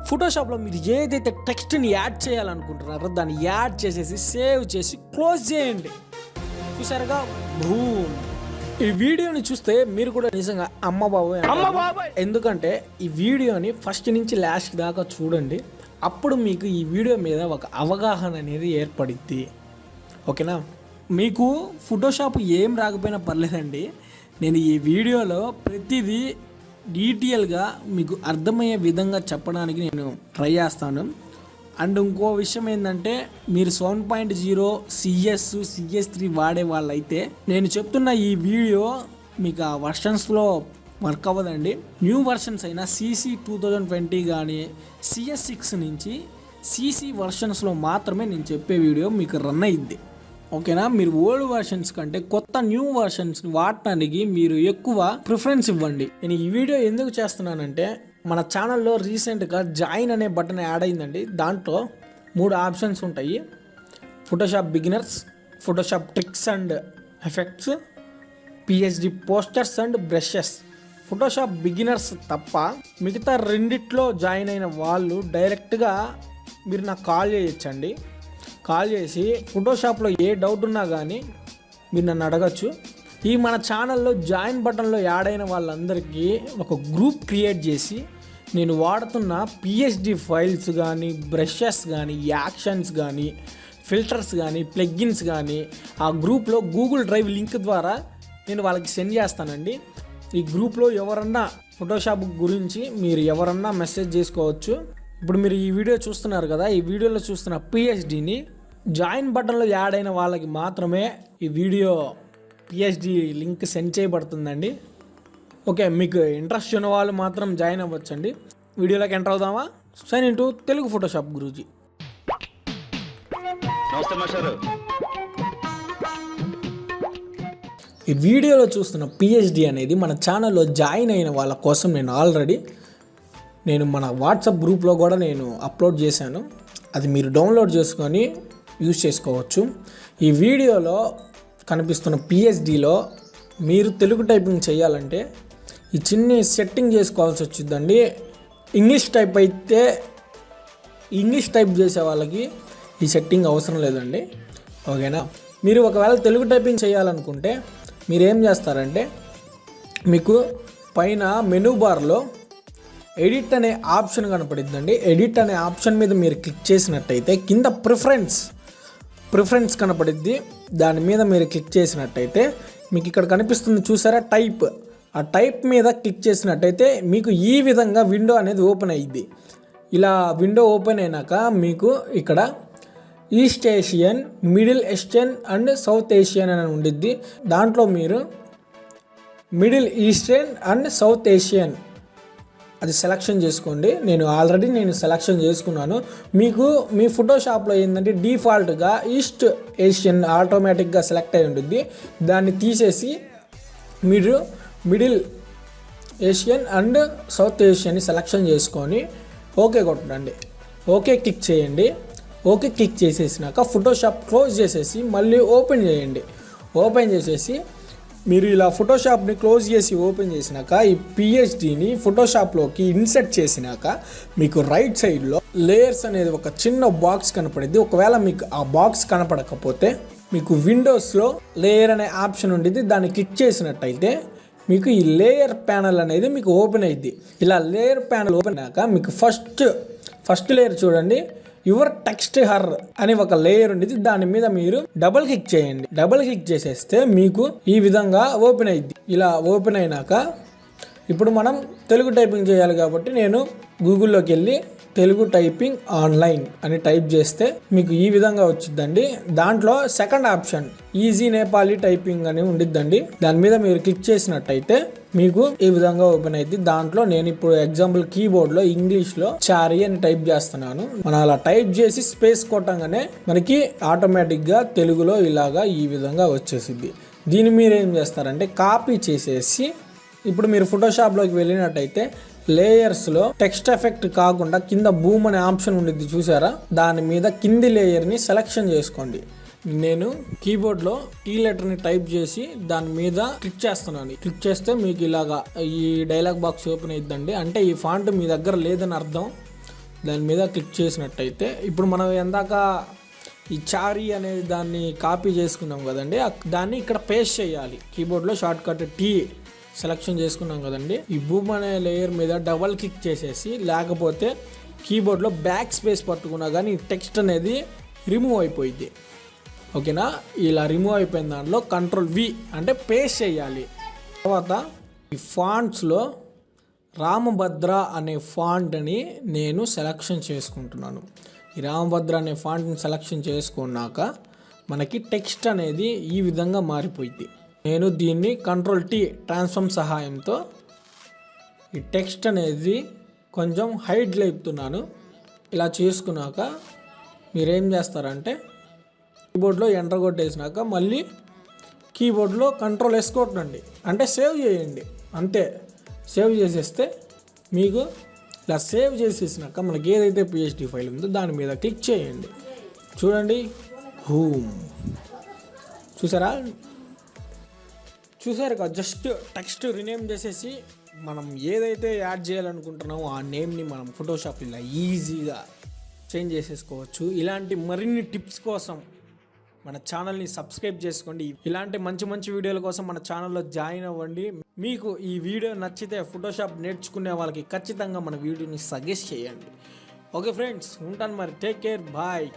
ఫోటోషాప్లో మీరు ఏదైతే టెక్స్ట్ని యాడ్ చేయాలనుకుంటున్నారో దాన్ని యాడ్ చేసేసి సేవ్ చేసి క్లోజ్ చేయండి. చూసారుగా, భూమ్. ఈ వీడియోని చూస్తే మీరు కూడా నిజంగా అమ్మ బాబోయ్, ఎందుకంటే ఈ వీడియోని ఫస్ట్ నుంచి లాస్ట్ దాకా చూడండి. అప్పుడు మీకు ఈ వీడియో మీద ఒక అవగాహన అనేది ఏర్పడిద్ది. ఓకేనా? మీకు ఫోటోషాప్ ఏం రాకపోయినా పర్లేదండి, నేను ఈ వీడియోలో ప్రతిదీ డీటెయిల్గా మీకు అర్థమయ్యే విధంగా చెప్పడానికి నేను ట్రై చేస్తాను. అండ్ ఇంకో విషయం ఏంటంటే, మీరు 7.0 CS3 వాడే వాళ్ళైతే నేను చెప్తున్న ఈ వీడియో మీకు ఆ వర్షన్స్లో వర్క్ అవ్వదండి. న్యూ వర్షన్స్ అయినా CC 2020 కానీ CS6 నుంచి CC వర్షన్స్లో మాత్రమే నేను చెప్పే వీడియో మీకు రన్ అయ్యిద్ది. ఓకేనా? మీరు ఓల్డ్ వర్షన్స్ కంటే కొత్త న్యూ వర్షన్స్ వాడటానికి మీరు ఎక్కువ ప్రిఫరెన్స్ ఇవ్వండి. నేను ఈ వీడియో ఎందుకు చేస్తున్నానంటే, మన ఛానల్లో రీసెంట్గా జాయిన్ అనే బటన్ యాడ్ అయిందండి. దాంట్లో 3 ఆప్షన్స్ ఉంటాయి: Photoshop beginners, Photoshop tricks and effects, PhD posters and brushes. Photoshop beginners తప్ప మిగతా రెండిట్లో జాయిన్ అయిన వాళ్ళు డైరెక్ట్గా మీరు నాకు కాల్ చేయొచ్చండి. కాల్ చేసి ఫోటోషాప్లో ఏ డౌట్ ఉన్నా కానీ మీరు నన్ను అడగచ్చు. ఈ మన ఛానల్లో జాయిన్ బటన్లో యాడ్ అయిన వాళ్ళందరికీ ఒక గ్రూప్ క్రియేట్ చేసి నేను వాడుతున్న PhD ఫైల్స్ కానీ, బ్రషెస్ కానీ, యాక్షన్స్ కానీ, ఫిల్టర్స్ కానీ, ప్లగ్గిన్స్ కానీ ఆ గ్రూప్లో గూగుల్ డ్రైవ్ లింక్ ద్వారా నేను వాళ్ళకి సెండ్ చేస్తానండి. ఈ గ్రూప్లో ఎవరన్నా ఫోటోషాప్ గురించి మీరు ఎవరన్నా మెసేజ్ చేసుకోవచ్చు. ఇప్పుడు మీరు ఈ వీడియో చూస్తున్నారు కదా, ఈ వీడియోలో చూస్తున్న PhDని జాయిన్ బటన్లో యాడ్ అయిన వాళ్ళకి మాత్రమే ఈ వీడియో PhD లింక్ సెండ్ చేయబడుతుందండి. ఓకే, మీకు ఇంట్రెస్ట్ ఉన్న వాళ్ళు మాత్రం జాయిన్ అవ్వచ్చండి. వీడియోలోకి ఎంటర్ అవుదామా? Sign into Telugu Photoshop Guruji. ఈ వీడియోలో చూస్తున్న PhD అనేది మన ఛానల్లో జాయిన్ అయిన వాళ్ళ కోసం నేను మన వాట్సాప్ గ్రూప్లో కూడా నేను అప్లోడ్ చేశాను. అది మీరు డౌన్లోడ్ చేసుకొని యూజ్ చేసుకోవచ్చు. ఈ వీడియోలో కనిపిస్తున్న PhDలో మీరు తెలుగు టైపింగ్ చేయాలంటే ఈ చిన్ని సెట్టింగ్ చేసుకోవాల్సి వచ్చిందండి. ఇంగ్లీష్ టైప్ చేసే వాళ్ళకి ఈ సెట్టింగ్ అవసరం లేదండి. ఓకేనా? మీరు ఒకవేళ తెలుగు టైపింగ్ చేయాలనుకుంటే మీరు ఏం చేస్తారంటే, మీకు పైన మెనూ బార్లో ఎడిట్ అనే ఆప్షన్ కనపడిద్దండి. ఎడిట్ అనే ఆప్షన్ మీద మీరు క్లిక్ చేసినట్టయితే కింద ప్రిఫరెన్స్ కనపడిద్ది. దాని మీద మీరు క్లిక్ చేసినట్టయితే మీకు ఇక్కడ కనిపిస్తుంది చూసారా, టైప్. ఆ టైప్ మీద క్లిక్ చేసినట్టయితే మీకు ఈ విధంగా విండో అనేది ఓపెన్ అయ్యిద్ది. ఇలా విండో ఓపెన్ అయినాక మీకు ఇక్కడ east Asian, middle eastern and south Asian అని ఉండిద్ది. దాంట్లో మీరు middle eastern and south Asian అది సెలెక్షన్ చేసుకోండి. నేను ఆల్రెడీ సెలెక్షన్ చేసుకున్నాను. మీకు మీ ఫోటోషాప్లో ఏంటంటే డిఫాల్ట్గా ఈస్ట్ ఏషియన్ ఆటోమేటిక్గా సెలెక్ట్ అయి ఉంటుంది. దాన్ని తీసేసి మీరు మిడిల్ ఏషియన్ అండ్ సౌత్ ఏషియన్ని సెలెక్షన్ చేసుకొని ఓకే కొట్టండి. ఓకే క్లిక్ చేయండి. ఓకే క్లిక్ చేసేసినాక ఫోటోషాప్ క్లోజ్ చేసేసి మళ్ళీ ఓపెన్ చేయండి. ఓపెన్ చేసేసి మీరు ఇలా ఫోటోషాప్ని క్లోజ్ చేసి ఓపెన్ చేసినాక ఈ PhDని ఫోటోషాప్లోకి ఇన్సర్ట్ చేసినాక మీకు రైట్ సైడ్లో లేయర్స్ అనేది ఒక చిన్న బాక్స్ కనపడింది. ఒకవేళ మీకు ఆ బాక్స్ కనపడకపోతే మీకు విండోస్లో లేయర్ అనే ఆప్షన్ ఉండిద్ది. దాన్ని క్లిక్ చేసినట్టయితే మీకు ఈ లేయర్ ప్యానల్ అనేది మీకు ఓపెన్ అయ్యిద్ది. ఇలా లేయర్ ప్యానల్ ఓపెన్ అయ్యాక మీకు ఫస్ట్ లేయర్ చూడండి, యువర్ టెక్స్ట్ హర్ అని ఒక లేయర్ ఉండేది. దాని మీద మీరు డబుల్ క్లిక్ చేయండి. డబుల్ క్లిక్ చేసేస్తే మీకు ఈ విధంగా ఓపెన్ అయ్యిద్ది. ఇలా ఓపెన్ అయినాక ఇప్పుడు మనం తెలుగు టైపింగ్ చేయాలి కాబట్టి నేను గూగుల్లోకి వెళ్ళి తెలుగు టైపింగ్ ఆన్లైన్ అని టైప్ చేస్తే మీకు ఈ విధంగా వచ్చిందండి. దాంట్లో second option easy Nepali typing అని ఉండిద్దండి. దాని మీద మీరు క్లిక్ చేసినట్టయితే మీకు ఈ విధంగా ఓపెన్ అయింది. దాంట్లో నేను ఇప్పుడు ఎగ్జాంపుల్ కీబోర్డ్లో ఇంగ్లీష్లో చారీ అని టైప్ చేస్తున్నాను. మనం అలా టైప్ చేసి స్పేస్ కొట్టంగానే మనకి ఆటోమేటిక్గా తెలుగులో ఇలాగా ఈ విధంగా వచ్చేసిద్ది. దీన్ని మీరు ఏం చేస్తారంటే కాపీ చేసేసి ఇప్పుడు మీరు ఫోటోషాప్లోకి వెళ్ళినట్టయితే లేయర్స్లో టెక్స్ట్ ఎఫెక్ట్ కాకుండా కింద బూమ్ అనే ఆప్షన్ ఉండిద్ది చూసారా, దాని మీద కింది లేయర్ని సెలెక్షన్ చేసుకోండి. నేను కీబోర్డ్లో ఈ లెటర్ని టైప్ చేసి దాని మీద క్లిక్ చేస్తున్నాను. క్లిక్ చేస్తే మీకు ఇలాగా ఈ డైలాగ్ బాక్స్ ఓపెన్ అయిద్దండి. అంటే ఈ ఫాంట్ మీ దగ్గర లేదని అర్థం. దాని మీద క్లిక్ చేసినట్టయితే ఇప్పుడు మనం ఎందాక ఈ చారీ అనేది దాన్ని కాపీ చేసుకున్నాం కదండి, దాన్ని ఇక్కడ పేస్ట్ చేయాలి. కీబోర్డ్లో షార్ట్ కట్ టీ సెలెక్షన్ చేసుకున్నాం కదండి, ఈ బూమ్ అనే లేయర్ మీద డబల్ క్లిక్ చేసేసి, లేకపోతే కీబోర్డ్లో బ్యాక్ స్పేస్ పట్టుకున్నా కానీ టెక్స్ట్ అనేది రిమూవ్ అయిపోయింది. ఓకేనా, ఇలా రిమూవ్ అయిపోయిన దాంట్లో Ctrl+V అంటే పేస్ట్ చేయాలి. తర్వాత ఈ ఫాంట్స్లో రామభద్ర అనే ఫాంట్ని నేను సెలెక్షన్ చేసుకుంటున్నాను. ఈ రామభద్ర అనే ఫాంట్ని సెలెక్షన్ చేసుకున్నాక మనకి టెక్స్ట్ అనేది ఈ విధంగా మారిపోయింది. నేను దీన్ని Ctrl+T ట్రాన్స్ఫార్మ్ సహాయంతో ఈ టెక్స్ట్ అనేది కొంచెం హైట్ లేపుతున్నాను. ఇలా చేసుకున్నాక మీరేం చేస్తారంటే కీబోర్డ్లో ఎంటర్ కొట్టేసినాక మళ్ళీ కీబోర్డ్లో Ctrl+S కొట్టండి, అంటే సేవ్ చేయండి. అంతే, సేవ్ చేసేస్తే మీకు ఇలా సేవ్ చేసేసినాక మనకి ఏదైతే PHP ఫైల్ ఉందో దాని మీద క్లిక్ చేయండి. చూడండి, హోమ్ చూసారు కదా, జస్ట్ టెక్స్ట్ రీనేమ్ చేసేసి మనం ఏదైతే యాడ్ చేయాలనుకుంటున్నామో ఆ నేమ్ని మనం ఫోటోషాప్ ఇలా ఈజీగా చేంజ్ చేసేసుకోవచ్చు. ఇలాంటి మరిన్ని టిప్స్ కోసం మన ఛానల్ని సబ్స్క్రైబ్ చేసుకోండి. ఇలాంటి మంచి మంచి వీడియోల కోసం మన ఛానల్లో జాయిన్ అవ్వండి. మీకు ఈ వీడియో నచ్చితే ఫోటోషాప్ నేర్చుకునే వాళ్ళకి ఖచ్చితంగా మన వీడియోని సజెస్ట్ చేయండి. ఓకే ఫ్రెండ్స్, ఉంటాను మరి. Take care, bye.